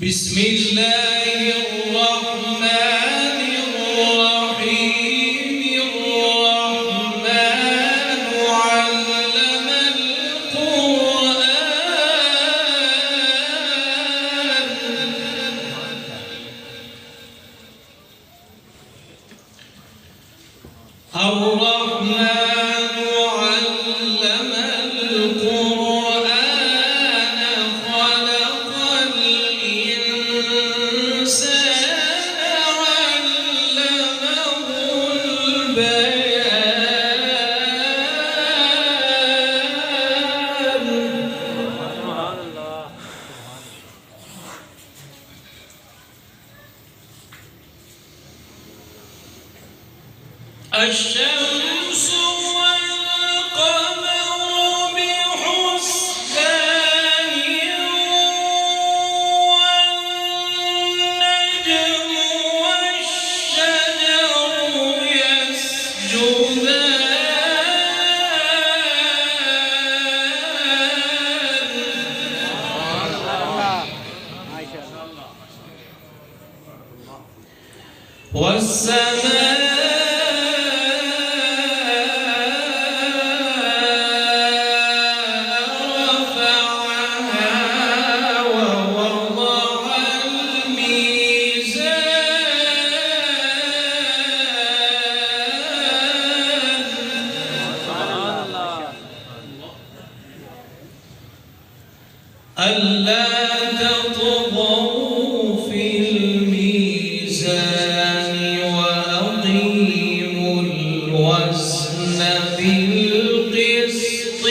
بسم الله الرحمن الرحيم الرحمن علم القرآن الرحمن علم القرآن خلق الإنسان علمه البيان الشمس والقمر بحسبان والنجم والشجر يسجدان والسماء ألا تطغوا في الميزان وأقيموا الوزن بالقسط